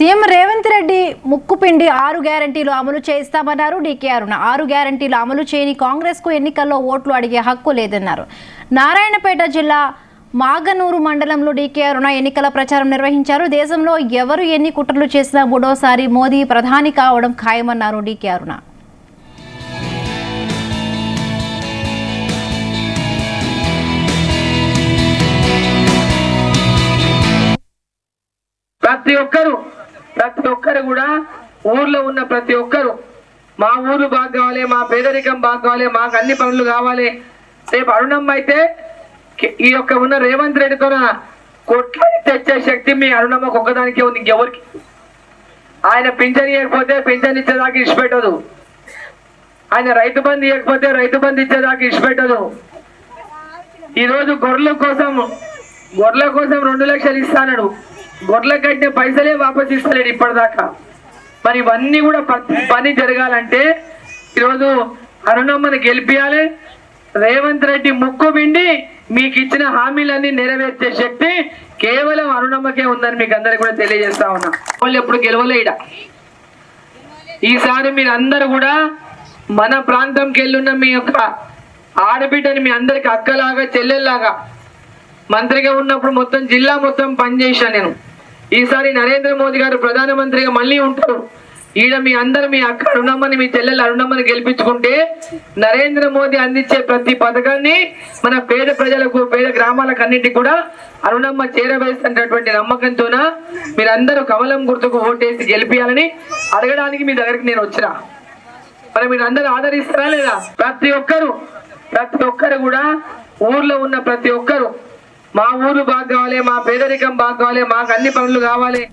CM Revanth Reddy ముక్కుపిండి 6 గ్యారెంటీలు అమలు చేస్తామన్నారు. డీకే అరుణ 6 గ్యారెంటీలు అమలు చేయని కాంగ్రెస్ కు ఎన్నికల్లో ఓట్లు అడిగే హక్కు లేదన్నారు. నారాయణపేట జిల్లా మాగనూరు మండలంలో డీకే అరుణ ఎన్నికల ప్రచారం నిర్వహించారు. దేశంలో ఎవరు ఎన్ని కుట్రలు చేసినా మూడోసారి మోదీ ప్రధాని కావడం ఖాయమన్నారు డీకే అరుణ. ప్రతి ఒక్కరు కూడా ఊర్లో ఉన్న ప్రతి ఒక్కరు మా ఊరు బాగా కావాలి, మా పేదరికం బాగా కావాలి, మాకు అన్ని పనులు కావాలి. రేపు అరుణమ్మ అయితే ఈ యొక్క ఉన్న రేవంత్ రెడ్డితో కొట్లాడి తెచ్చే శక్తి మీ అరుణమ్మకు ఒక్కదానికే ఉంది, ఇంకెవరికి. ఆయన పింఛన్ ఇవ్వకపోతే పింఛన్ ఇచ్చేదాకా ఇచ్చిపెట్టదు, ఆయన రైతు బంధు ఇవ్వకపోతే రైతు బంధు ఇచ్చేదాకా ఇచ్చిపెట్టదు. ఈరోజు గొర్రెల కోసం 2 లక్షలు ఇస్తానడు, గొర్రెల కట్టిన పైసలే వాపస్ ఇస్తలేడు ఇప్పటిదాకా. మరి ఇవన్నీ కూడా పని జరగాలంటే ఈరోజు అరుణమ్మని గెలిపియాలి. రేవంత్ రెడ్డి ముక్కు పిండి మీకు ఇచ్చిన హామీలన్నీ నెరవేర్చే శక్తి కేవలం అరుణమ్మకే ఉందని మీకు అందరికి కూడా తెలియజేస్తా ఉన్నా. వాళ్ళు ఎప్పుడు గెలవలేడ. ఈసారి మీరు అందరు కూడా మన ప్రాంతంకి వెళ్ళున్న మీ యొక్క ఆడబిడ్డని మీ అందరికి అక్కలాగా చెల్లెల్లాగా మంత్రిగా ఉన్నప్పుడు మొత్తం జిల్లా మొత్తం పనిచేశాను నేను. ఈసారి నరేంద్ర మోదీ గారు ప్రధానమంత్రిగా మళ్ళీ ఉంటారు. ఈడ మీ అందరు మీ అక్క అరుణమ్మని, మీ చెల్లెలు అరుణమ్మని గెలిపించుకుంటే నరేంద్ర మోదీ అందించే ప్రతి పథకాన్ని మన పేద ప్రజలకు, పేద గ్రామాలకు అన్నింటికి కూడా అరుణమ్మ చేరవేస్తున్నటువంటి నమ్మకంతోన మీరందరూ కమలం గుర్తుకు ఓటేసి గెలిపియాలని అడగడానికి మీ దగ్గరికి నేను వచ్చినా. మరి మీరు అందరూ ఆదరిస్తారా లేదా? ప్రతి ఒక్కరు కూడా ఊర్లో ఉన్న ప్రతి ఒక్కరు మా ఊరు బాగా కావాలి, మా పేదరికం బాగా కావాలి, మాకు అన్ని పనులు కావాలి.